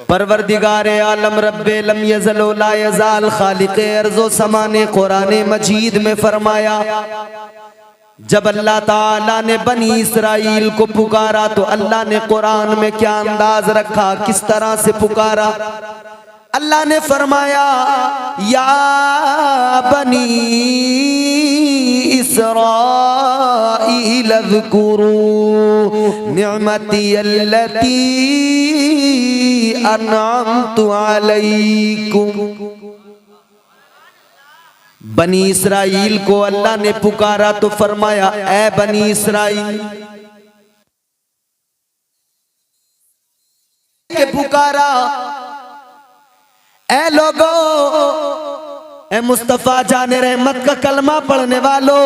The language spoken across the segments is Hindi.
परवरदिगारे आलम रब्बे लम यज़ल व ला यज़ाल खालिक़े अर्ज़ो समा ने कुरान मजीद में फरमाया, जब अल्लाह ताला ने बनी इसराइल को पुकारा तो अल्लाह ने कुरान में क्या अंदाज रखा, किस तरह से पुकारा। अल्लाह ने फरमाया, या बनी इस्राईल अज़्कुरू निअमती अल्लती अनअमतु अलैकुम। बनी इसराइल को अल्लाह ने पुकारा तो फरमाया, ए बनी इसराइल के पुकारा, ए लोगो, ए मुस्तफा जाने रहमत का कलमा पढ़ने वालों,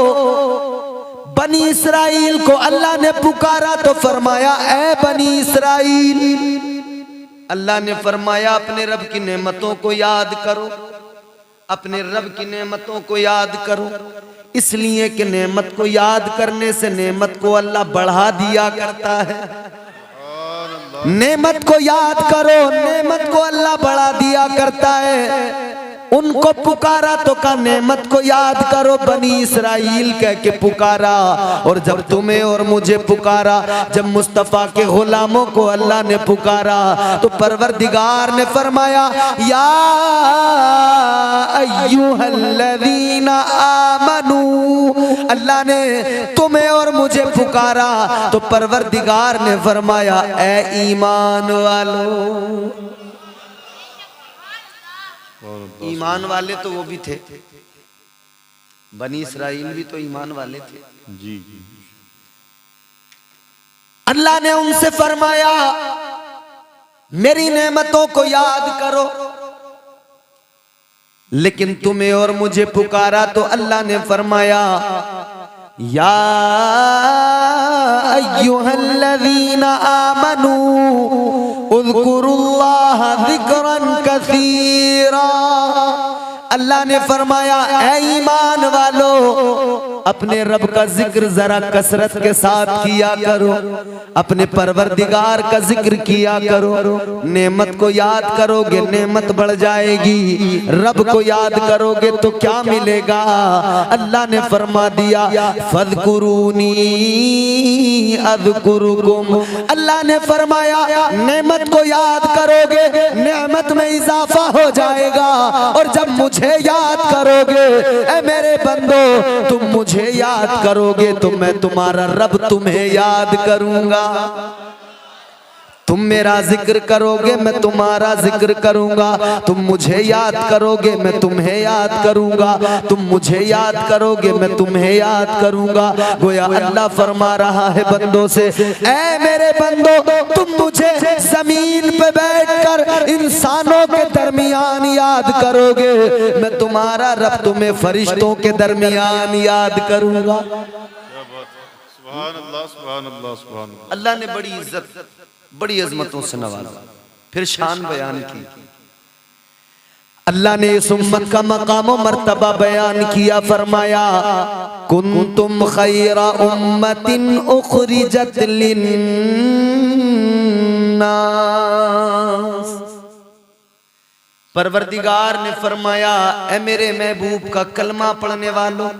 बनी इसराइल को अल्लाह ने पुकारा तो फरमाया, ए बनी इसराइल। अल्लाह ने फरमाया, अपने रब की नेमतों को याद करो, अपने रब की नेमतों को याद करो, इसलिए कि नेमत को याद करने से नेमत को अल्लाह बढ़ा दिया करता है। नेमत को याद करो, नेमत को अल्लाह बढ़ा दिया करता है। उनको पुकारा तो का नेमत को याद करो, बनी इसराइल कह के पुकारा। और जब तुम्हें और मुझे पुकारा, जब मुस्तफ़ा के गुलामों को अल्लाह ने पुकारा तो परवरदिगार ने फरमाया, या अय्युहल्लज़ीना आमनू। अल्लाह ने तुम्हें और मुझे पुकारा तो परवरदिगार ने फरमाया, ए ईमान वालों। ईमान वाले तो वो भी थे, बनी इसराइल भी तो ईमान वाले थे जी। अल्लाह ने उनसे फरमाया, मेरी नेमतों को याद करो। लेकिन तुम्हें और मुझे पुकारा तो अल्लाह ने फरमाया, या अय्युहल्लज़ीना आमनू उज़्कुरुल्लाह ज़िक्रन कसीरा। अल्लाह ने फरमाया, ऐ ईमान वालो, अपने रब का जिक्र जरा कसरत के साथ किया करो, अपने परवरदिगार का जिक्र किया करो। नेमत को याद करोगे नेमत बढ़ जाएगी, रब को याद करोगे तो क्या मिलेगा। अल्लाह ने फरमा दिया, फज़कुरूनी अज़कुरुकुम। अल्लाह ने फरमाया, नेमत को याद करोगे नेमत में इजाफा हो जाएगा, और जब मुझे याद करोगे ऐ मेरे बंदो, तुम मुझे याद करोगे तो मैं तुम्हारा रब तुम्हें याद करूंगा। तुम मेरा जिक्र करोगे मैं तुम्हारा जिक्र करूंगा, तुम मुझे याद करोगे मैं तुम्हें याद करूंगा, तुम मुझे याद करोगे मैं तुम्हें याद करूंगा। गोया अल्लाह फरमा रहा है बंदों से, ऐ मेरे बंदो, तुम मुझे जमीन पे बैठकर इंसानों के दरमियान याद करोगे, मैं तुम्हारा रब तुम्हें फरिश्तों के दरमियान याद करूंगा। अल्लाह ने बड़ी इज्जत बड़ी अजमतों से नवाजा, फिर शान बयान की। अल्लाह ने इस उम्मत का मकाम और मर्तबा बयान किया, फरमाया, कुंतुम खैरा उम्मतिन उखरिजत लिन्नास। परवरदिगार ने फरमाया, ऐ मेरे महबूब का कलमा पढ़ने वालों,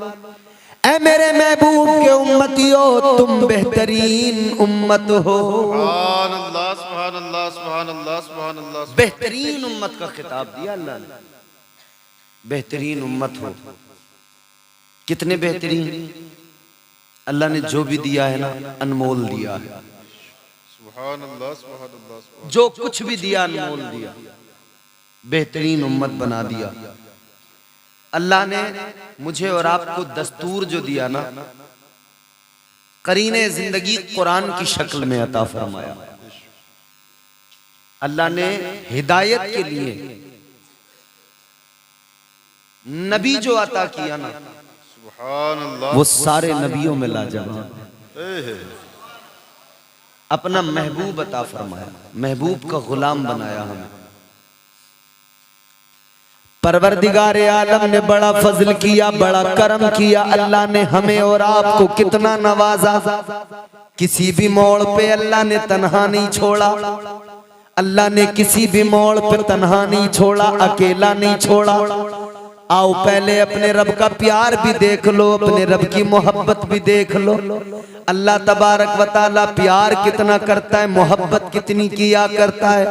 ऐ मेरे महबूब के उम्मतियों, तुम बेहतरीन उम्मत हो। सुभान अल्लाह, सुभान अल्लाह, सुभान अल्लाह, सुभान अल्लाह। बेहतरीन उम्मत का खिताब दिया अल्लाह ने, बेहतरीन उम्मत हो। कितने बेहतरीन, अल्लाह ने जो भी दिया है ना अनमोल दिया है। सुभान अल्लाह, सुभान अल्लाह। जो कुछ भी दिया अनमोल दिया, बेहतरीन उम्मत बना दिया। अल्लाह ने मुझे और आपको दस्तूर जो दिया ना, करीने जिंदगी कुरान की शक्ल में अता फरमाया। अल्लाह ने हिदायत के लिए नबी जो अता किया ना, सुभान अल्लाह, वो सारे नबियों में लाजवाब, अपना महबूब अता फरमाया, महबूब का गुलाम बनाया हमें। परवरदिगार आलम ने बड़ा फजल किया, बड़ा करम किया। अल्लाह ने हमें और आपको कितना नवाजा, किसी भी मोड़ पे अल्लाह ने तन्हा नहीं छोड़ा। अल्लाह ने किसी भी मोड़ पे तन्हा नहीं छोड़ा, अकेला नहीं छोड़ा। आओ पहले अपने रब का प्यार भी देख लो, अपने रब की मोहब्बत भी देख लो। अल्लाह तबारक व तआला प्यार कितना करता है, मोहब्बत कितनी किया करता है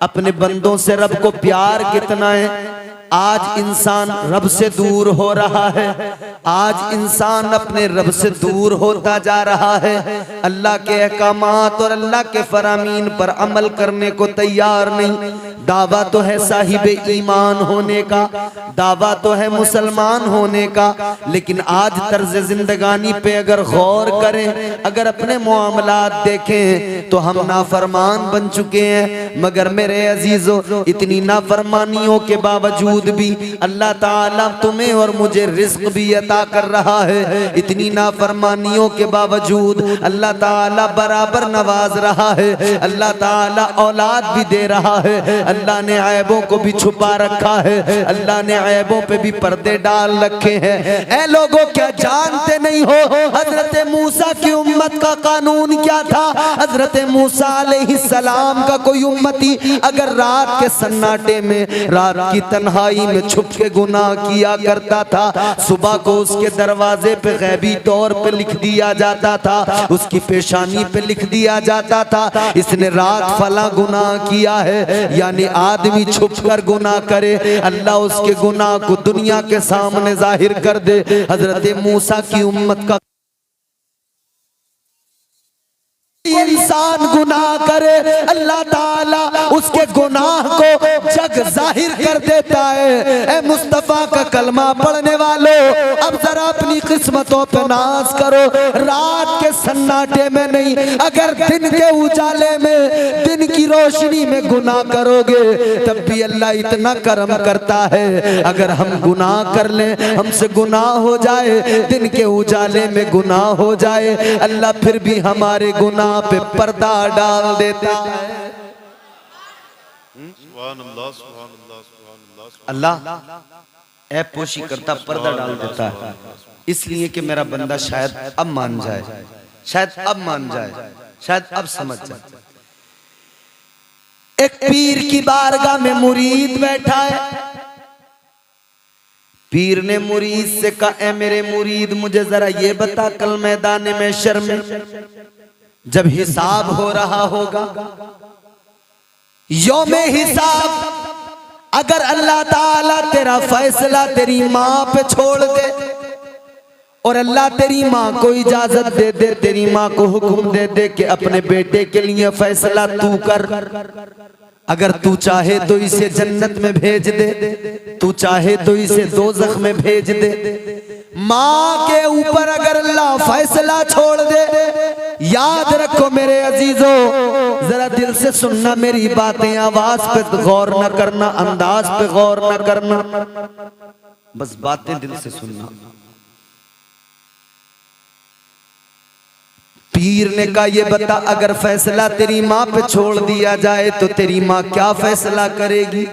अपने बंदों से। रब को प्यार कितना है। आज इंसान रब से दूर हो रहा है, आज इंसान अपने रब से दूर होता जा रहा है। अल्लाह के अहकामात और अल्लाह के फरामीन पर अमल करने को तैयार नहीं। दावा तो है साहिब ईमान होने का, दावा तो है मुसलमान होने का, लेकिन आज तर्ज जिंदगानी पे अगर गौर करें, अगर अपने मामलात देखें तो हम नाफरमान बन चुके हैं। मगर मेरे अजीजों, इतनी नाफरमानियों के बावजूद भी अल्लाह ताला तुम्हें और मुझे रिज़्क भी अता कर रहा है। इतनी नाफरमानियों के बावजूद अल्लाह ताला बराबर नवाज रहा है। अल्लाह ताला औलाद भी दे रहा है। अल्लाह ने ऐबों को भी छुपा रखा है, अल्लाह ने ऐबों पे भी पर्दे डाल रखे हैं। ऐ लोगों, क्या जानते नहीं हो हजरत मूसा की उम्मत का कानून क्या था? हजरत मूसा अलैहिस्सलाम का कोई उम्मती अगर रात के सन्नाटे में, रात की तन्हाई में छुप के गुनाह किया करता था, सुबह को उसके दरवाजे पे गैबी तौर पे लिख दिया जाता था, उसकी पेशानी पे लिख दिया जाता था इसने रात फला गुनाह किया है। यानी आदमी छुप कर गुनाह करे, अल्लाह उसके गुनाह को दुनिया के सामने जाहिर कर दे। हजरत मूसा की उम्मत का इंसान गुनाह करे, अल्लाह ताला उसके गुनाह को जग जाहिर कर देता है। ए मुस्तफा का कलमा पढ़ने वालों, अब जरा अपनी किस्मतों पे नाज करो। रात के सन्नाटे में नहीं, अगर दिन के उजाले में, दिन की रोशनी में गुनाह करोगे तब भी अल्लाह इतना करम करता है। अगर हम गुनाह कर लें, हमसे गुनाह हो जाए, दिन के उजाले में गुनाह हो जाए, अल्लाह फिर भी हमारे गुनाह पे पर्दा डाल देता है। अल्लाह ऐप पोशी करता, पर्दा डाल देता है, इसलिए कि मेरा बंदा शायद अब मान जाए, शायद अब मान जाए, शायद अब समझ जाए। एक पीर की बारगाह में मुरीद बैठा है। पीर ने मुरीद से कहा, ए मेरे मुरीद, मुझे जरा ये बता, कल मैदान महशर में जब हिसाब हो रहा होगा, यौमे हिसाब, अगर अल्लाह ताला तेरा फैसला तेरी माँ पे छोड़ दे और अल्लाह तेरी माँ को इजाजत दे दे, तेरी माँ को हुक्म दे दे कि अपने बेटे के लिए फैसला तू कर, अगर तू चाहे तो इसे जन्नत में भेज दे, तू चाहे तो इसे दोज़ख में भेज दे। माँ के ऊपर अगर अल्लाह फैसला छोड़ दे, याद रखो मेरे अजीजों, जरा दिल से सुनना मेरी बातें, आवाज पे गौर न करना, अंदाज पे गौर न करना, बस बातें दिल से सुनना। पीर ने कहा, ये बता, अगर फैसला तेरी माँ पे छोड़ दिया जाए तो तेरी माँ क्या फैसला करेगी?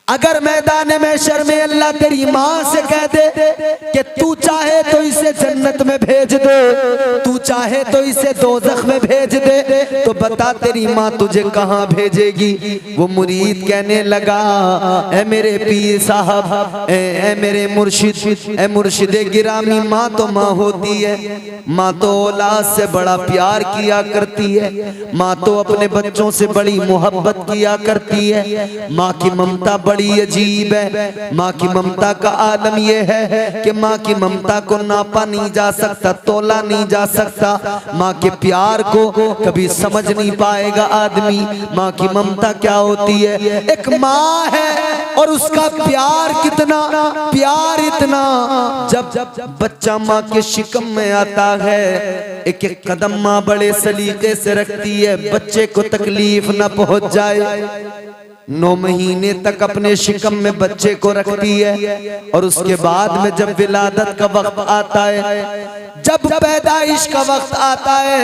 अगर मैदान महशर में अल्लाह तेरी माँ से कह दे कि तू चाहे तो इसे जन्नत में भेज दे, तू चाहे तो इसे दोज़ख में भेज दे, तो बता तेरी माँ तुझे कहाँ भेजेगी? वो मुरीद कहने लगा, ए मेरे पीर साहब, ए मेरे मुर्शिद, ए मुर्शिदे गिरामी, माँ तो माँ होती है, माँ तो औलाद से बड़ा प्यार किया करती है, माँ तो अपने बच्चों से बड़ी मोहब्बत किया करती है। माँ की ममता बड़ी अजीब है। माँ की ममता का आलम यह है कि माँ की ममता को नापा नहीं जा सकता, तोला नहीं जा सकता। माँ के प्यार को कभी समझ नहीं पाएगा आदमी। माँ की ममता क्या होती है? एक माँ है और उसका प्यार कितना, प्यार इतना, जब बच्चा माँ के शिकम में आता है, एक एक कदम माँ बड़े सलीके से रखती है, बच्चे को तकलीफ न पहुंच जाए। 9 महीने तक अपने शिकम में बच्चे को रखती है और उसके बाद में जब विलादत का वक्त आता है, जब पैदाइश का वक्त आता है,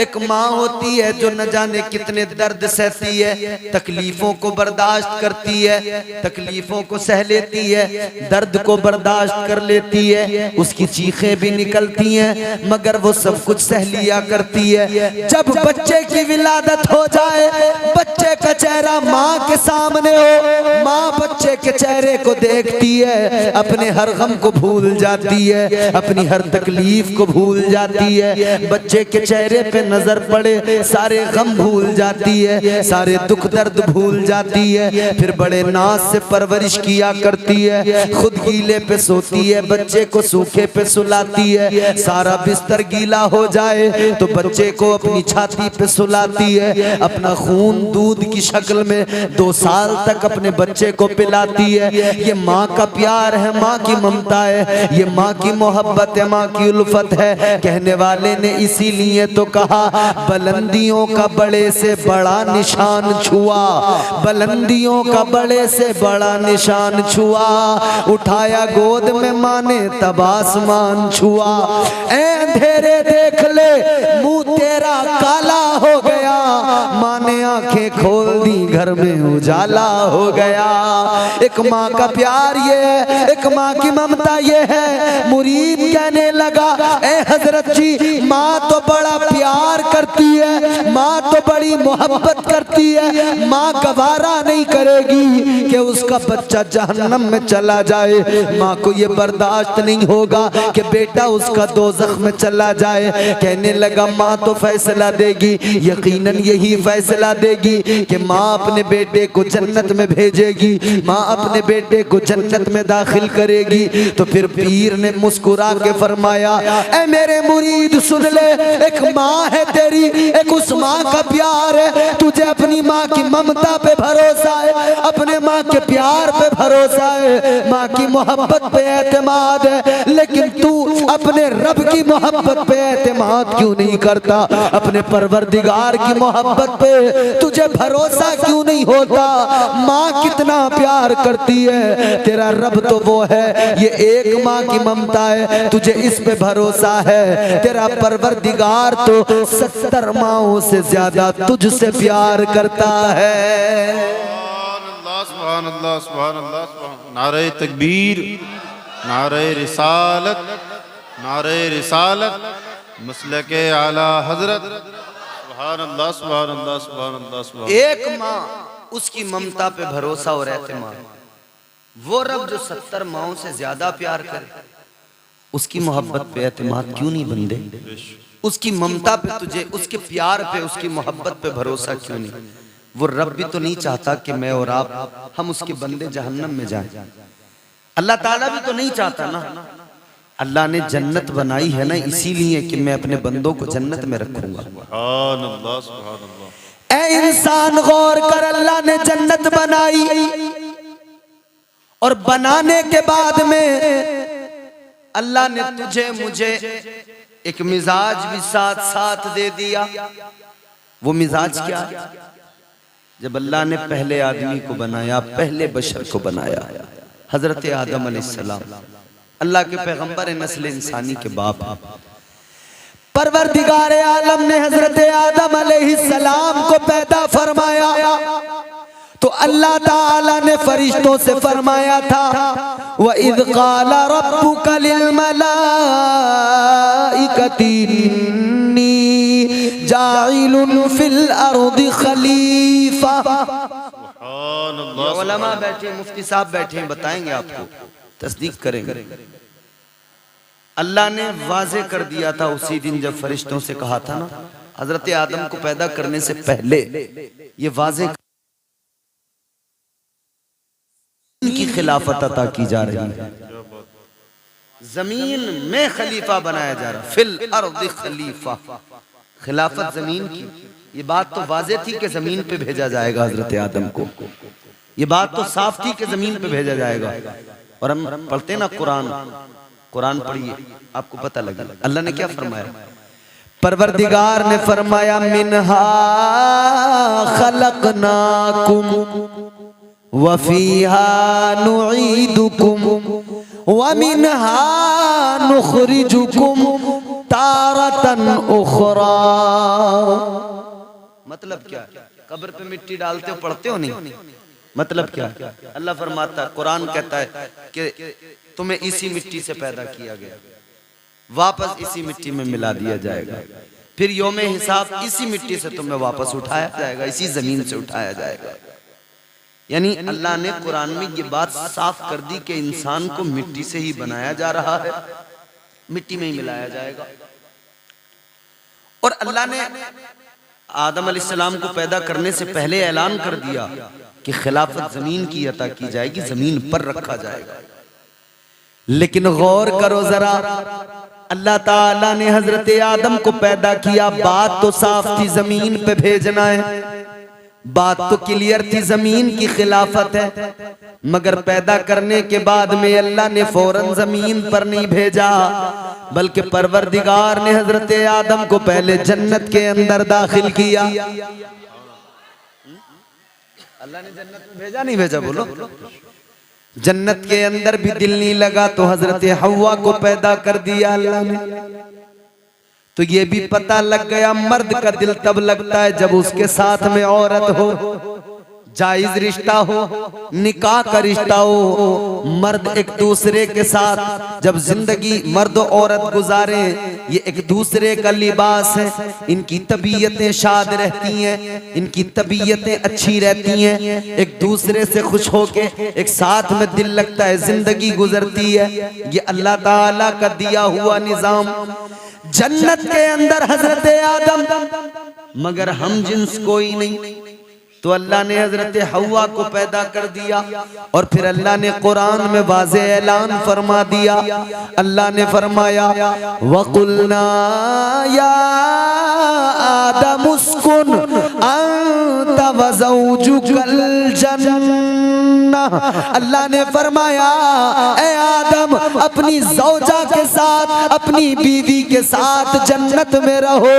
एक माँ होती है जो न जाने कितने दर्द सहती है, तकलीफों को बर्दाश्त करती है, तकलीफों को सह लेती है, दर्द को बर्दाश्त कर लेती है, उसकी चीखें भी निकलती हैं मगर वो सब कुछ सह लिया करती है। जब बच्चे की विलादत हो जाए, बच्चे का चेहरा माँ के सामने हो, माँ बच्चे के चेहरे को देखती है, अपने हर गम को भूल जाती है, अपनी हर तकलीफ को भूल जाती है। बच्चे के चेहरे पे नजर पड़े सारे गम भूल जाती है, सारे दुख दर्द भूल जाती है। फिर बड़े नाज से परवरिश किया करती है, खुद गीले पे सोती है, बच्चे को सूखे पे सुलाती है। सारा बिस्तर गीला हो जाए तो बच्चे को अपनी छाती पे सुलाती है, अपना खून दूध की शक्ल में 2 साल तक अपने बच्चे को पिलाती है। ये माँ का प्यार है, माँ की ममता है, ये माँ की मोहब्बत है, माँ की उल्फत है। कहने वाले ने इसीलिए तो कहा, बुलंदियों का बड़े से बड़ा निशान छुआ, बुलंदियों का बड़े से बड़ा निशान छुआ, उठाया गोद में माँ ने तब आसमान छुआ। ऐ अंधेरे देख ले मुंह तेरा काला हो गया, माँ ने आंखें खोल दी घर में उजाला हो गया। एक माँ का प्यार ये है, एक माँ की ममता ये है। मुरीद कहने लगा, ए हजरत जी, माँ तो बड़ा प्यार करती है, माँ तो बड़ी मोहब्बत करती है, माँ गवारा नहीं करेगी कि उसका बच्चा जहन्नम में चला जाए। माँ को ये बर्दाश्त नहीं होगा कि बेटा उसका दोज़ख में चला जाए। कहने लगा, माँ तो फैसला देगी, यकीनन यही फैसला देगी कि माँ अपने बेटे को जन्नत में भेजेगी, माँ अपने बेटे को जन्नत में दाखिल करेगी। तो फिर पीर ने मुस्कुरा के फरमाया, ऐ मेरे मुरीद सुन ले, एक माँ है तेरी, एक उस माँ का प्यार है, तुझे अपनी माँ की ममता पे भरोसा है, अपने माँ के प्यार पे भरोसा है, माँ की मोहब्बत पे एतमाद है, लेकिन तू अपने रब की मोहब्बत पे एतमाद क्यों नहीं करता? अपने परवरदिगार की मोहब्बत पे तुझे भरोसा क्यों नहीं होता? माँ कितना प्यार करती है, तेरा रब तो वो है, ये एक माँ की ममता है, तुझे इस पे भरोसा है। तेरा परवरदिगार तो 70 माँओं से ज्यादा तुझसे प्यार करता है। सुभान अल्लाह, सुभान अल्लाह, नारे तकबीर, नारे रिसालत, नारे रिसालत, मसलके आला हजरत। सुभान अल्लाह, सुभान अल्लाह, सुभान अल्लाह, सुभान। एक माँ, उसकी ममता पे भरोसा और एतमाद, वो रब जो 70 माँओं से ज्यादा प्यार करे, उसकी मोहब्बत पे एतमाद क्यों नहीं बंदे? उसकी ममता पे तुझे, उसके प्यार पे, उसकी मोहब्बत पे भरोसा क्यों नहीं? वो रब भी तो नहीं चाहता कि मैं और आप, हम उसके बंदे जहन्नम में जाएं। अल्लाह ताला भी तो नहीं चाहता ना। अल्लाह ने जन्नत बनाई है ना इसीलिए कि मैं अपने बंदों को जन्नत में रखूंगा। सुभान अल्लाह, सुभान अल्लाह। ऐ इंसान गौर कर, अल्लाह ने जन्नत बनाई और बनाने के बाद में अल्लाह ने तुझे मुझे एक मिजाज भी साथ साथ दे दिया। वो मिजाज क्या? जब अल्लाह ने पहले आदमी को बनाया, पहले बशर को बनाया, हजरत आदम अलैहिस्सलाम, अल्लाह के पैगंबर नस्ल इंसानी के बाप, परवरदिगार आलम ने हजरत आदम अलैहिस्सलाम को पैदा फरमाया तो अल्लाह ताला ने फरिश्तों से फरमाया था, व इज़ क़ाला रब्बुका लिल मलाइकति इन्नी जाइलुन फिल अर्दि खलीफा। उलमा बैठे, मुफ्ती साहब बैठे, बताएंगे आपको, तस्दीक करेंगे। अल्लाह ने वाज़े कर दिया था उसी दिन जब फरिश्तों से कहा था ना, हजरत आदम को पैदा करने से पहले ये वाज़े की खिलाफत अता की जा रही है, जमीन में खलीफा बनाया जा रहा, फिल अर्द खलीफा, खिलाफत जमीन की। ये बात तो वाज़े थी कि जमीन पे भेजा जाएगा हजरत आदम को, ये बात तो साफ थी कि जमीन पे भेजा जाएगा। और हम पढ़ते ना कुरान, कुरान पढ़िए आपको पता लगेगा अल्लाह ने क्या फरमाया, परवरदिगार ने फरमाया मिनहा खलकनाकुम व फीहा नुईदुकुम व मिनहा नुखरिजुकुम तारतन उखरा। मतलब क्या? कब्र पे मिट्टी डालते हो, पढ़ते हो नहीं? मतलब क्या? अल्लाह फरमाता है, कुरान कहता है कि तुम्हें इसी मिट्टी से पैदा किया गया, वापस इसी मिट्टी में मिला दिया जाएगा, फिर यौमे हिसाब इसी मिट्टी से तुम्हें वापस उठाया जाएगा, इसी जमीन से उठाया जाएगा। यानी अल्लाह ने कुरान में ये बात साफ कर दी कि इंसान को मिट्टी से ही बनाया जा रहा है, मिट्टी में ही मिलाया जाएगा। और अल्लाह ने आदम अलैहिस्सलाम को पैदा करने से पहले ऐलान कर दिया कि खिलाफत जमीन की अता की जाएगी, जमीन पर रखा जाएगा। लेकिन गौर करो जरा, अल्लाह ताला ने हजरत आदम को पैदा किया, बात तो साफ थी जमीन पे भेजना है, बात तो क्लियर थी जमीन की खिलाफत है, मगर पैदा करने के बाद में अल्लाह ने फौरन जमीन पर नहीं भेजा, बल्कि परवरदिगार ने हजरत आदम को पहले जन्नत के अंदर दाखिल किया। अल्लाह ने जन्नत में भेजा नहीं भेजा? बोलो। जन्नत के अंदर भी दिल नहीं लगा तो हजरत हव्वा को पैदा कर दिया अल्लाह ने। तो ये भी पता लग गया मर्द का दिल तब लगता है जब उसके साथ में औरत हो, जायज रिश्ता हो, निकाह का रिश्ता हो, मर्द एक दूसरे के साथ जब जिंदगी मर्द औरत गुजारे, ये एक दूसरे का लिबास है, इनकी तबीयतें शाद रहती हैं, इनकी तबीयतें अच्छी रहती हैं, एक दूसरे से खुश होके एक साथ में दिल लगता है, जिंदगी गुजरती है। ये अल्लाह ताला का दिया हुआ निजाम जन्नत के अंदर हजरत आदम, मगर हम जिन्स कोई नहीं, तो अल्लाह ने हजरत हव्वा को पैदा कर दिया। और फिर अल्लाह ने कुरान में वाज़े ऐलान फरमा दिया, अल्लाह ने फरमाया वकुलना या आदम उस्कुन अंत व ज़ौजुकल जन्नह। अल्लाह ने फरमाया ए आदम अपनी ज़ौजा के साथ, अपनी बीवी के साथ जन्नत में रहो।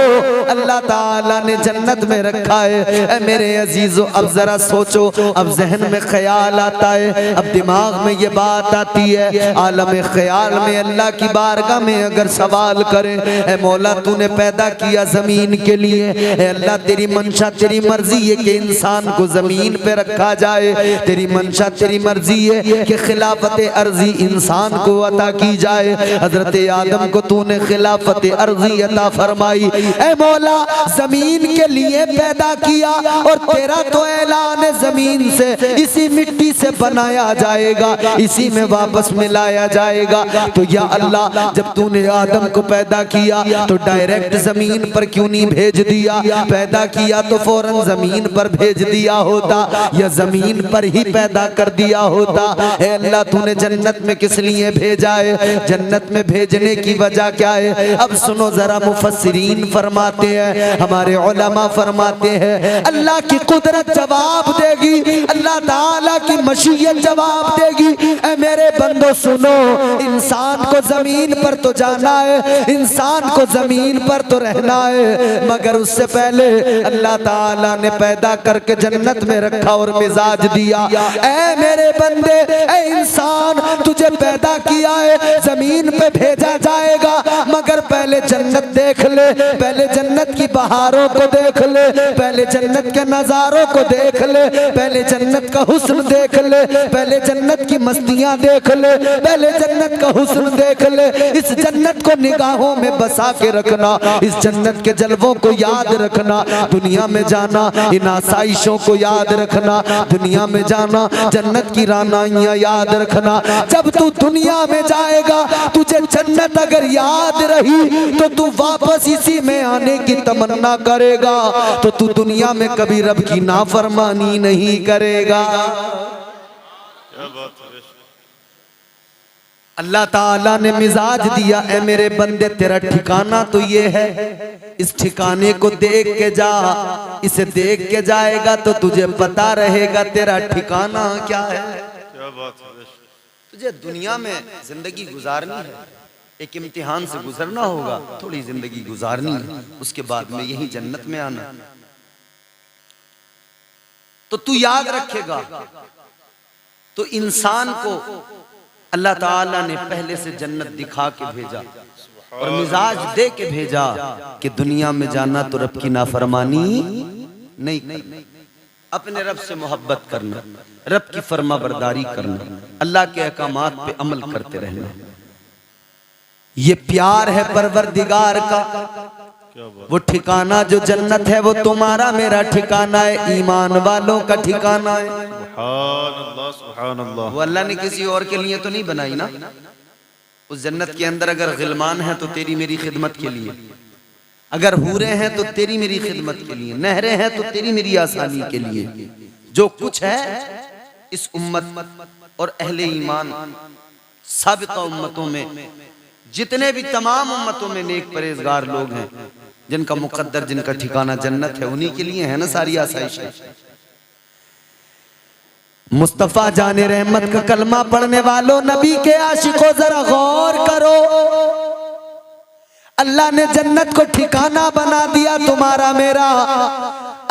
अल्लाह ताला ने जन्नत में रखा है। ए मेरे अजीज, अब जरा सोचो, अब जहन में ख्याल आता है, अब दिमाग में ये बात आती है, आलम ख्याल में अल्लाह की बारगाह में अगर सवाल करें, ए मौला तूने पैदा किया जमीन के लिए, ए अल्लाह तेरी मंशा तेरी मर्जी है कि इंसान को जमीन पे रखा जाए, तेरी मंशा तेरी मर्जी है कि खिलाफत अर्जी इंसान को अता की जाए। हजरत आदम को तूने खिलाफत अर्जी अता फरमाई, ए मौला जमीन के लिए पैदा किया और तेरा तो ऐलान है जमीन से इसी मिट्टी से बनाया जाएगा, इसी में वापस मिलाया जाएगा। तो या अल्लाह जब तूने आदम को पैदा किया तो डायरेक्ट जमीन पर क्यों नहीं भेज दिया? पैदा किया तो फौरन जमीन पर भेज दिया होता, या जमीन पर ही पैदा कर दिया होता। ए अल्लाह तूने जन्नत में किस लिए भेजा है? जन्नत में भेजने की वजह क्या है? अब सुनो जरा, मुफस्सिरीन फरमाते हैं, हमारे उलमा फरमाते हैं, अल्लाह की कुदरत जवाब देगी, अल्लाह ताला की मशीयत जवाब देगी। ऐ मेरे बंदो सुनो, इंसान को जमीन पर तो जाना है, इंसान को जमीन पर तो रहना है, मगर उससे पहले अल्लाह ताला ने पैदा करके जन्नत में रखा और मिजाज दिया। ऐ मेरे बंदे, ऐ इंसान, तुझे पैदा किया है, जमीन पे भेजा जाएगा, मगर पहले जन्नत देख ले, पहले जन्नत की बहारों को देख ले, पहले जन्नत के नजारों को देख ले, पहले जन्नत का हुस्न देख ले, पहले जन्नत की मस्तियां देख ले, पहले जन्नत का हुस्न देख ले। इस जन्नत को निगाहों में बसा के रखना, इस जन्नत के जलवों को याद रखना, दुनिया में जाना इन आसाइशों को याद रखना, दुनिया में जाना जन्नत की रानाइयां याद रखना। जब तू दुनिया में जाएगा, तुझे जन्नत अगर याद रही तो तू वापस इसी में आने की तमन्ना करेगा, तो तू दुनिया में कभी रब की नाफरमानी नहीं करेगा। अल्लाह ताला ने मिजाज दिया, ए मेरे बंदे तेरा ठिकाना तो ये है, इस ठिकाने को देख के जा, इसे देख के जाएगा तो तुझे पता रहेगा तेरा ठिकाना क्या है। तुझे दुनिया में जिंदगी गुजारनी है, एक इम्तिहान से गुजरना होगा, थोड़ी जिंदगी गुजारनी है, उसके बाद में यही जन्नत में आना। तो तू याद रखेगा, तो इंसान को अल्लाह ताला ने पहले से जन्नत दिखा के भेजा और मिजाज दे के भेजा कि दुनिया में जाना तो रब की नाफरमानी नहीं करना, अपने रब से मोहब्बत करना, रब की फर्मा बरदारी करना, अल्लाह के अहकामात पे अमल करते रहना। ये प्यार है परवरदिगार का, वो ठिकाना जो जन्नत है वो तुम्हारा मेरा ठिकाना है, ईमान वालों का ठिकाना है। सुभान अल्लाह। वो अल्लाह ने किसी और के लिए तो नहीं बनाई ना। उस जन्नत के अंदर अगर गिलमान है तो तेरी मेरी खिदमत के लिए, अगर हूरे हैं तो तेरी मेरी खिदमत के लिए, नहरें हैं तो तेरी मेरी आसानी के लिए। जो कुछ है इस उम्मत और अहले ईमान साबिका उम्मतों में, जितने भी तमाम उम्मतों में नेक परहेजगार लोग हैं जिनका मुकद्दर, जिनका ठिकाना जन्नत है, उन्हीं के लिए है ना सारी आसाइशें। मुस्तफा जाने रहमत का कलमा पढ़ने वालों, नबी के आशिकों, जरा गौर करो, अल्लाह ने जन्नत को ठिकाना बना दिया तुम्हारा मेरा।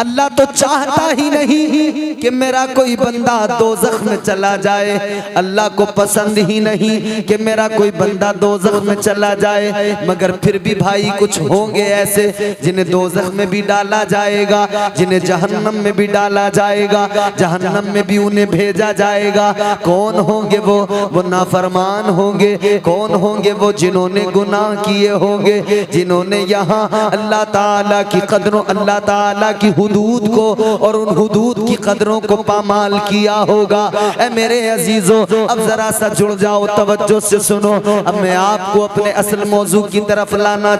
अल्लाह तो चाहता ही नहीं कि मेरा कोई बंदा दोज़ख में चला जाए, अल्लाह को पसंद ही नहीं कि मेरा कोई बंदा दोज़ख में चला जाए। मगर फिर भी भाई कुछ होंगे ऐसे जिन्हें दोज़ख में भी डाला जाएगा, जिन्हें जहन्नम में भी डाला जाएगा, जहन्नम में भी उन्हें भेजा जाएगा। कौन होंगे वो नाफरमान होंगे। कौन होंगे वो जिन्होंने गुनाह किए होंगे, जिन्होंने यहाँ अल्लाह ताला की कदरों, अल्लाह ताला की हुदूद को और उन हुदूद की कदरों को पामाल किया होगा। ऐ मेरे अजीजों, अब जरा सा जुड़ जाओ, तवज्जो से सुनो। अब मैं आपको अपने असल मौजू की तरफ लाना।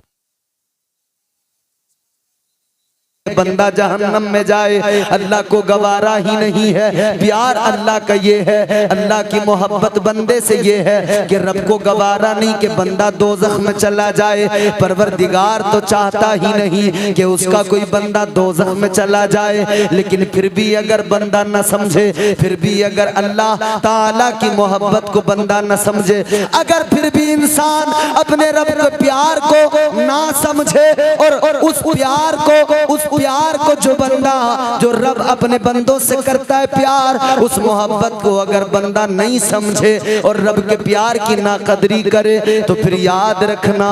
बंदा जहन्नम में जाए अल्लाह को गवारा ही नहीं है। प्यार अल्लाह का ये है, अल्लाह की मोहब्बत बंदे से ये है कि रब को गवारा नहीं कि बंदा दोज़ख में चला जाए। परवरदिगार तो चाहता ही नहीं कि उसका कोई बंदा दोज़ख में चला जाए। लेकिन फिर भी अगर बंदा न समझे, फिर भी अगर अल्लाह ताला की मोहब्बत को बंदा न समझे, अगर फिर भी इंसान अपने रब के प्यार को ना समझे और उस प्यार को जो बंदा, जो रब अपने बंदों से करता है प्यार, उस मोहब्बत को अगर बंदा नहीं समझे और रब के प्यार की नाकदरी करे, तो फिर याद रखना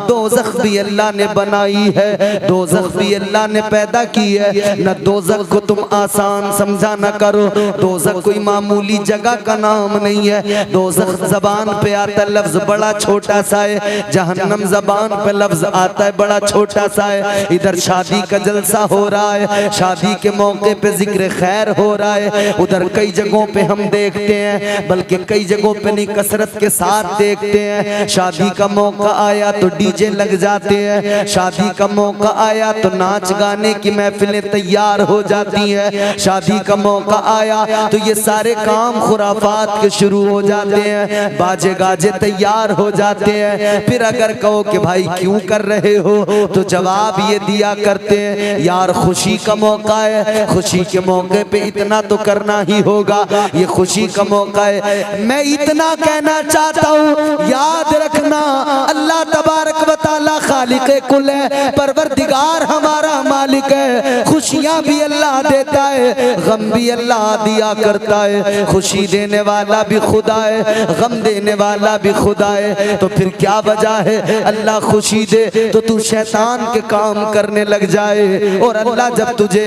दोज़ख भी अल्लाह ने बनाई है, दोज़ख भी अल्लाह ने पैदा की है। न दोज़ख को तुम आसान समझा न करो, दोज़ख कोई मामूली जगह का नाम नहीं है। दोज़ख जबान पे आता है लफ्ज बड़ा छोटा सा है, जहन्नम जबान पे लफ्ज आता है बड़ा छोटा सा है। इधर शादी का जलसा हो रहा है, शादी के मौके पे जिक्र खैर हो रहा है, उधर कई जगहों पे हम देखते हैं, बल्कि कई जगहों पे नहीं कसरत के साथ देखते हैं। शादी का मौका आया तो डीजे लग जाते हैं, शादी का मौका आया तो नाच गाने की महफिलें तैयार हो जाती हैं, शादी का मौका आया तो ये सारे काम खुराफात के शुरू हो जाते हैं, बाजे गाजे तैयार हो जाते हैं। फिर अगर कहो कि भाई क्यों कर रहे हो, तो जवाब ये दिया करते हैं, यार खुशी का मौका है, खुशी के मौके पे इतना तो करना ही होगा, ये खुशी का मौका है। मैं इतना कहना चाहता हूँ, याद रखना अल्लाह तबारक व तआला खालिक़े कुल है, परवरदिगार हमारा मालिक है। खुशियाँ भी अल्लाह देता है, गम भी अल्लाह दिया करता है। खुशी देने वाला भी खुदा है, गम देने वाला भी खुदा है। तो फिर क्या वजह है अल्लाह खुशी दे तो तू शैतान के काम करने लग जाए, और अल्लाह जब तुझे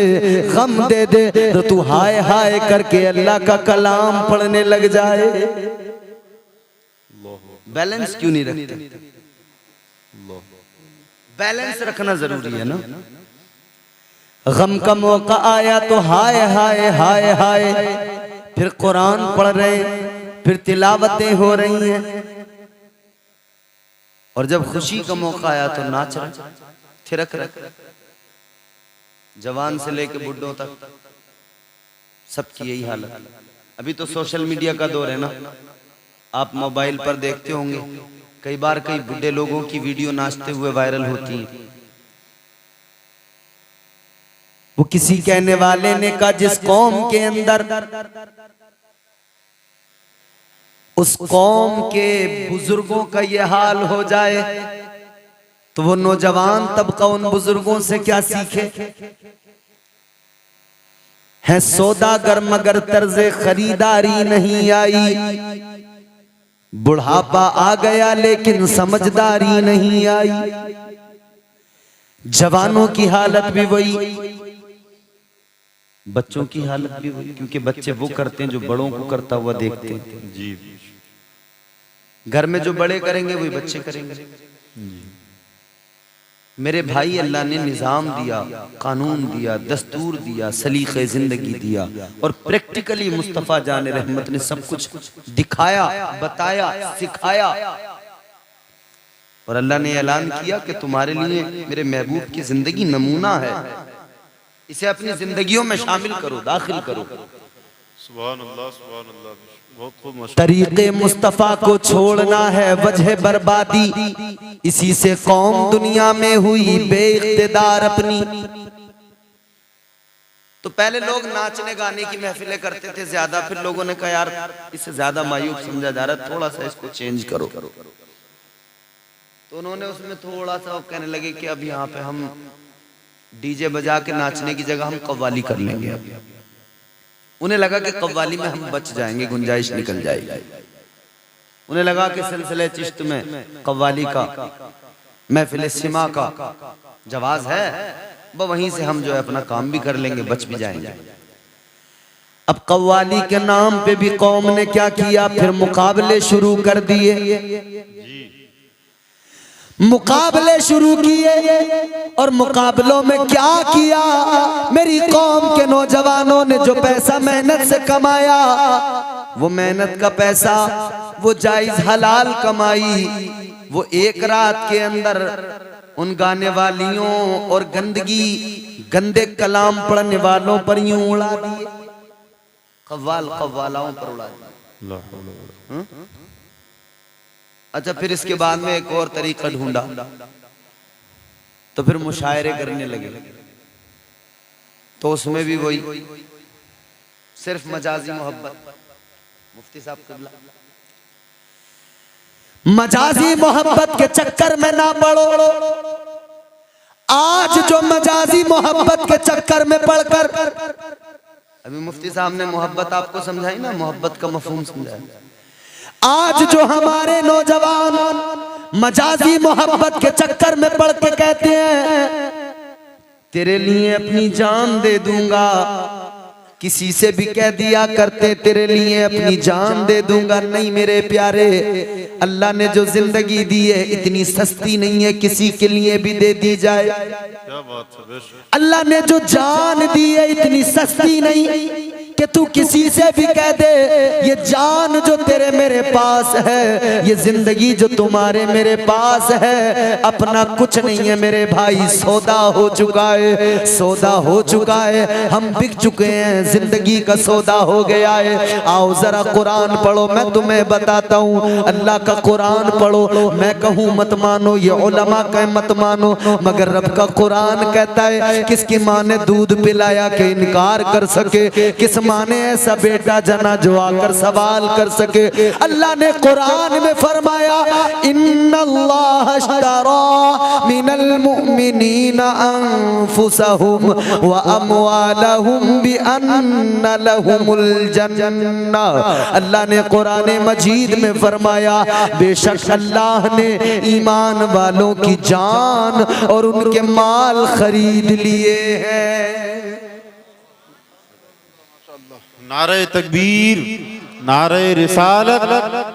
गम दे दे तो तू हाय हाय करके अल्लाह का कलाम पढ़ने लग जाए। बैलेंस क्यों नहीं रखते? बैलेंस रखना जरूरी है ना। गम का मौका आया तो हाय हाय हाय हाय, फिर कुरान पढ़ रहे, फिर तिलावतें हो रही हैं, और जब खुशी का मौका आया तो नाच रहे, थिरक रहे। जवान से लेके बुढ़ों तक सबकी यही हालत। अभी तो सोशल मीडिया का दौर है ना, आप मोबाइल पर देखते होंगे, कई बार कई बुढ़े लोगों की वीडियो नाचते हुए वायरल होती है। वो किसी कहने वाले ने कहा जिस कौम के अंदर उस कौम के बुजुर्गों का ये हाल हो जाए तो वो नौजवान तबका उन बुजुर्गों से क्या सीखे। है सौदागर मगर तर्जे खरीदारी नहीं आई, बुढ़ापा आ गया लेकिन समझदारी नहीं आई। जवानों की हालत भी वही, बच्चों की हालत भी वही, क्योंकि बच्चे वो करते हैं जो बड़ों को करता हुआ देखते हैं। जी घर में जो बड़े करेंगे वही बच्चे करेंगे। मेरे भाई, अल्लाह ने निजाम दिया, कानून दिया, दस्तूर दिया, सलीके जिंदगी दिया और प्रैक्टिकली मुस्तफा जान रहमत ने सब कुछ दिखाया, बताया, सिखाया। और अल्लाह ने ऐलान किया कि तुम्हारे लिए मेरे महबूब की जिंदगी नमूना है, इसे अपनी जिंदगियों में शामिल करो, दाखिल करो। सुभान अल्लाह, सुभान अल्लाह, बहुत खूब माशाअल्लाह। तरीके मुस्तफा को छोड़ना है वजह बर्बादी, इसी से कौम दुनिया में हुई बेइख्तिदार अपनी। तो पहले लोग नाचने गाने की महफिलें करते थे ज्यादा, फिर लोगों ने कहा यार इससे ज्यादा मायूब समझा जा रहा है, थोड़ा सा इसको चेंज करो। तो उन्होंने उसमें थोड़ा सा कहने लगे कि अब यहाँ पे हम डीजे बजा के नाचने की जगह हम कव्वाली कर लेंगे। उन्हें लगा कि कव्वाली में हम बच जाएंगे, गुंजाइश निकल जाएगी। उन्हें लगा कि सिलसिले चिश्त में कव्वाली का, महफिल सिमा का जवाज है, वहीं से हम जो है अपना काम भी कर लेंगे, बच भी जाएंगे। अब कव्वाली के नाम पे भी कौम ने क्या किया, फिर मुकाबले शुरू कर दिए। मुकाबले शुरू किए और मुकाबलों में क्या किया, मेरी कौम के नौजवानों ने जो पैसा मेहनत से कमाया, वो मेहनत का पैसा, वो जायज हलाल कमाई, वो एक रात के अंदर उन गाने वालियों और गंदगी गंदे कलाम पढ़ने वालों पर यूं उड़ा दिए, कव्वालाओं पर उड़ा दिए। अच्छा, फिर इसके बाद में एक और तरीका ढूंढा, तो फिर मुशायरे करने लगे। तो उसमें भी वही सिर्फ मजाजी मोहब्बत। मुफ्ती साहब कबला, मजाजी मोहब्बत के चक्कर में ना पड़ो। आज जो मजाजी मोहब्बत के चक्कर में पड़कर, अभी मुफ्ती साहब ने मोहब्बत आपको समझाई ना, मोहब्बत का मफहूम समझाया। आज जो हमारे नौजवान मजाजी मोहब्बत के चक्कर में पड़ के कहते हैं तेरे लिए अपनी जान दे दूंगा, किसी से भी कह दिया करते तेरे लिए अपनी जान दे दूंगा। नहीं मेरे प्यारे, अल्लाह ने जो जिंदगी दी है इतनी सस्ती नहीं है किसी के लिए भी दे दी जाए। क्या बात है। अल्लाह ने जो जान दी है इतनी सस्ती नहीं कि तू किसी से भी कह दे ये जान जो तेरे मेरे पास है, ये जिंदगी जो तुम्हारे मेरे पास है, अपना कुछ नहीं है मेरे भाई, सौदा हो चुका है, सौदा हो चुका है, हम बिक चुके हैं, जिंदगी का सौदा हो गया है। आओ जरा कुरान पढ़ो, मैं तुम्हें बताता हूँ, अल्लाह का कुरान पढ़ो। मैं कहूँ मत मानो, ये उलमा कहे मत मानो, मगर रब का कुरान कहता है किसकी माँ ने दूध पिलाया कि इनकार कर सके, किस माँ ने ऐसा बेटा जना जो आकर सवाल कर सके। अल्लाह ने कुरान में फरमाया इन्नल्लाह अश्तरा मिनल मुमिनीना अनफुसहुम व अमवालहुम बिअन्न लहुमुल जन्ना। अल्लाह ने कुरान मजीद में फरमाया बेशक अल्लाह ने ईमान वालों की जान और उनके माल खरीद लिए हैं। नारे तकबीर, नारे रिसालत,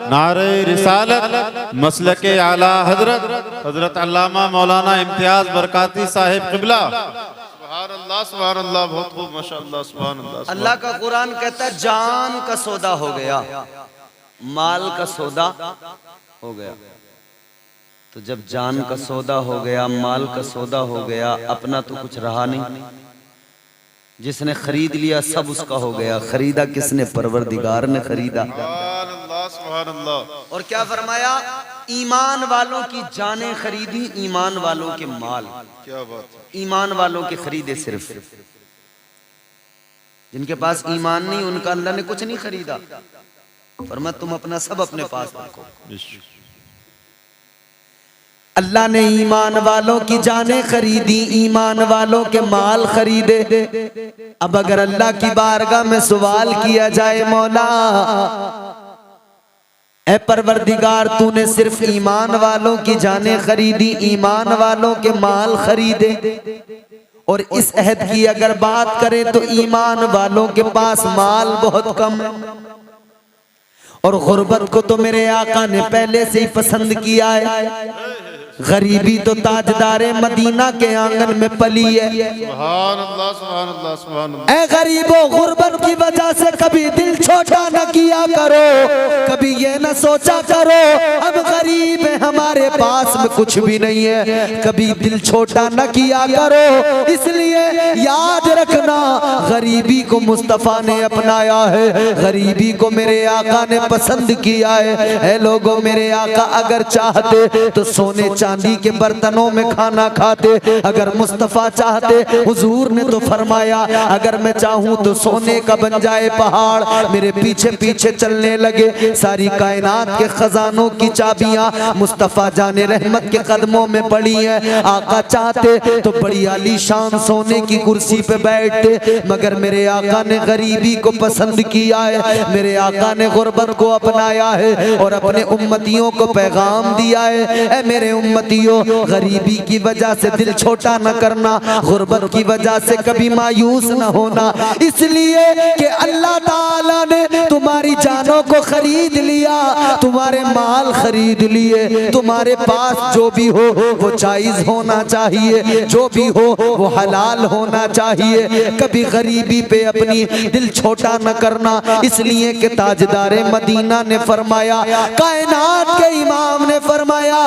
नारे रिसालत, मसलके आला हजरत हजरत अल्लामा मौलाना इम्तियाज बरकाती साहिब क़िबला। सुभान अल्लाह, सुभान अल्लाह, बहुत खूब माशाअल्लाह, सुभान अल्लाह। अल्लाह का कुरान कहता है जान का सौदा हो गया, माल का सौदा हो गया। तो जब जान का सौदा हो गया, माल का सौदा हो गया, अपना तो कुछ रहा नहीं। जिसने खरीद लिया सब उसका हो गया। खरीदा किसने? परवरदिगार ने खरीदा। सुभान अल्लाह, सुभान अल्लाह। और क्या फरमाया? ईमान वालों की जानें खरीदी, ईमान वालों के माल। क्या बात है। ईमान वालों के खरीदे सिर्फ, जिनके पास ईमान नहीं उनका अल्लाह ने कुछ नहीं खरीदा। फरमाया तुम अपना सब अपने पास रखो। अल्लाह ने ईमान वालों की जानें खरीदी, ईमान वालों के माल खरीदे। अब अगर अल्लाह की बारगाह में सवाल किया जाए, मौला ए परवरदिगार, तूने सिर्फ ईमान वालों की जानें खरीदी, ईमान वालों के माल खरीदे, और इस अहद की अगर बात करें तो ईमान वालों के पास माल बहुत कम है, और गुर्बत को तो मेरे आका ने पहले से ही पसंद किया है। गरीबी तो ताजदारे मदीना के आंगन में पली है। सुभान अल्लाह, सुभान अल्लाह, सुभान अल्लाह। ऐ गरीबों, गुर्बत की वजह से कभी दिल छोटा न किया करो, कभी ये न सोचा करो अब गरीब है हमारे पास में कुछ भी नहीं है, कभी दिल छोटा न किया करो। इसलिए याद रखना, गरीबी को मुस्तफा ने अपनाया है, गरीबी को मेरे आका ने पसंद किया है। ऐ लोगों, मेरे आका अगर चाहते तो सोने चांदी के बर्तनों में खाना खाते, अगर मुस्तफा चाहते, हुजूर ने तो फरमाया अगर मैं चाहूं तो सोने का बन जाए पहाड़, मेरे पीछे पीछे चलने लगे। सारी कायनात के खजानों की चाबियां मुस्तफा जाने रहमत के कदमों में पड़ी हैं। आका चाहते तो बड़ी आलीशान सोने की कुर्सी पे बैठते, मगर मेरे आका ने गरीबी को पसंद किया है, मेरे आका ने गुर्बत को अपनाया है और अपने उम्मतियों को पैगाम दिया है। ऐ मेरे उम्मतियों, गरीबी की वजह से दिल छोटा न करना, गुर्बत की वजह से कभी मायूस न होना, इसलिए कि अल्लाह ताला ने तुम्हारी जानों को खरीद लिया, तुम्हारे माल खरीद लिए। तुम्हारे पास जो भी हो वो जायज होना चाहिए, जो भी हो वो हलाल होना चाहिए। कभी गरीबी पे अपनी दिल छोटा न करना, इसलिए कि ताजदारे मदीना ने फरमाया, कायनात के इमाम ने फरमाया,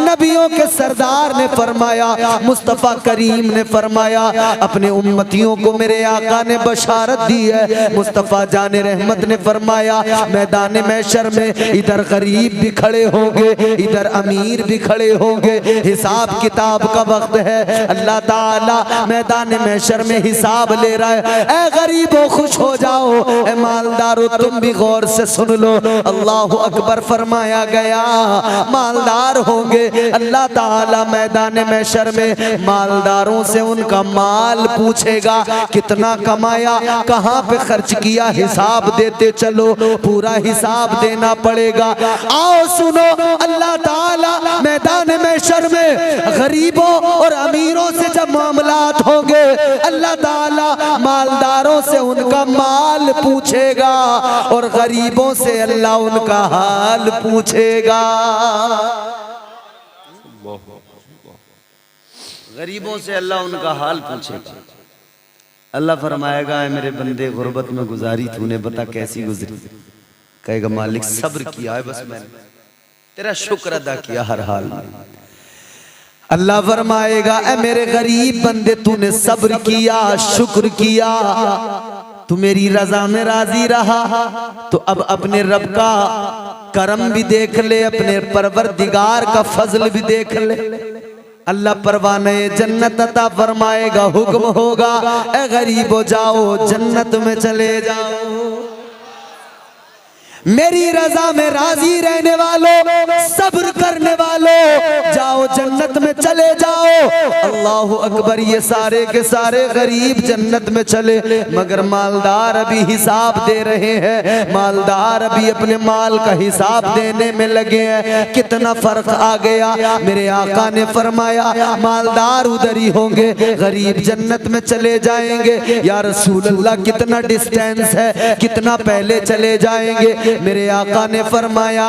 नबियों के सरदार ने फरमाया, मुस्तफा करीम ने फरमाया, अपने उम्मतियों को मेरे आका ने बशारत दी है। मुस्तफा जाने रहमत ने फरमाया, मैदान महशर में इधर गरीब भी खड़े होंगे, इधर अमीर भी खड़े होंगे, हिसाब किताब का वक्त है। अल्लाह ताला मैदान महशर में हिसाब ले रहा है। ऐ गरीबों खुश हो जाओ, ऐ मालदारों तुम भी गौर से सुन लो, अल्लाह अकबर फरमाया गया, मालदार होंगे। अल्लाह ताला मैदान महशर में मालदारों से उनका माल पूछेगा, कितना कमाया, कहां पे खर्च किया, हिसाब देते चलो, पूरा हिसाब देना पड़ेगा। आओ सुनो, अल्लाह ताला मैदान महशर में गरीबों और अमीरों से जब मामलात होंगे, अल्लाह ताला मालदारों से उनका माल पूछेगा और गरीबों से अल्लाह उनका हाल पूछेगा। गरीबों से अल्लाह उनका हाल पूछेगा। अल्लाह फरमाएगा, मेरे बंदे गुर्बत में गुजारी तूने, बता कैसी गुजरी? कहेगा, मालिक सब्र किया है, बस मैंने तेरा शुक्र अदा किया हर हाल में। अल्लाह फरमाएगा, ऐ मेरे गरीब बंदे तूने सब्र किया, शुक्र किया, तू मेरी रजा में राजी रहा, तो अब अपने रब का करम भी देख ले, अपने परवरदिगार का फजल भी देख ले। अल्लाह परवाने जन्नत अता फरमाएगा, हुक्म होगा, ए गरीबो जाओ जन्नत में चले जाओ। मेरी रजा में राजी रहने वालों, सब्र करने वालों, जाओ जन्नत में चले जाओ। अल्लाह अकबर, ये सारे के सारे गरीब जन्नत में चले, मगर मालदार अभी हिसाब दे रहे हैं, मालदार अभी अपने माल का हिसाब देने में लगे हैं। कितना फर्क आ गया। मेरे आका ने फरमाया, मालदार उधर ही होंगे, गरीब जन्नत में चले जाएंगे। या रसूल अल्लाह, कितना डिस्टेंस है, कितना पहले चले जाएंगे? मेरे आका ने फरमाया,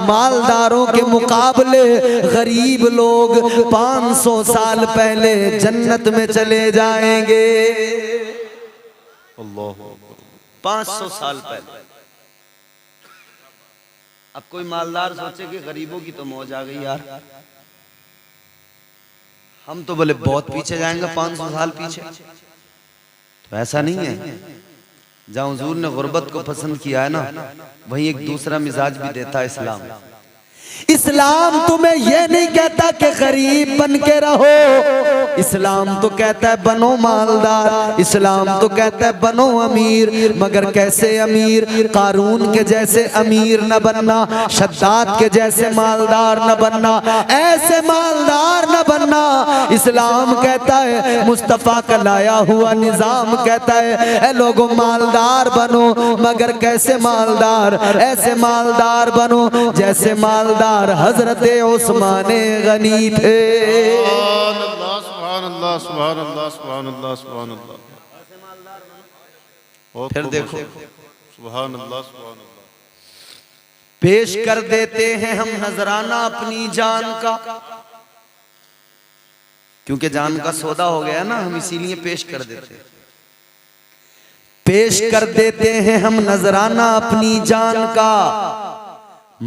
मालदारों के मुकाबले गरीब लोग 500 साल पहले जन्नत में चले जाएंगे। 500 साल पहले। अब कोई मालदार सोचे कि गरीबों की तो मौज आ गई यार, हम तो बोले बहुत पीछे जाएंगे, 500 साल पीछे। तो ऐसा नहीं है। जहाँ हुजूर ने गुर्बत को पसंद किया है ना, वहीं एक दूसरा मिजाज भी देता है इस्लाम। इस्लाम तुम्हें यह नहीं कहता कि गरीब बन के रहो, इस्लाम तो कहता है बनो मालदार, इस्लाम तो कहता है बनो अमीर। मगर कैसे अमीर? कारून के जैसे अमीर न बनना, शद्दाद के जैसे मालदार न बनना, ऐसे मालदार न बनना। इस्लाम कहता है, मुस्तफ़ा का लाया हुआ निजाम कहता है, ऐ लोगों मालदार बनो, मगर कैसे मालदार? ऐसे मालदार बनो जैसे मालदार हजरत उस्मान गनी थे। सुभान अल्लाह, सुभान अल्लाह, सुभान अल्लाह, सुभान अल्लाह। फिर देखो, सुभान अल्लाह, सुभान अल्लाह। पेश कर देते हैं हम नजराना अपनी जान का, क्योंकि जान का सौदा हो गया ना, हम इसीलिए पेश कर देते हैं। पेश कर देते हैं हम नजराना अपनी जान का,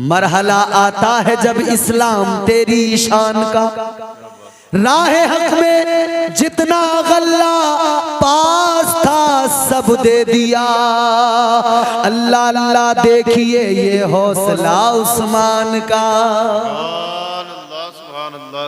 मरहला आता है जब इस्लाम तेरी शान का। राह हक में जितना गल्ला पास था सब दे दिया, अल्लाह अल्लाह देखिए ये हौसला उस्मान का। सुभान अल्लाह, सुभान अल्लाह।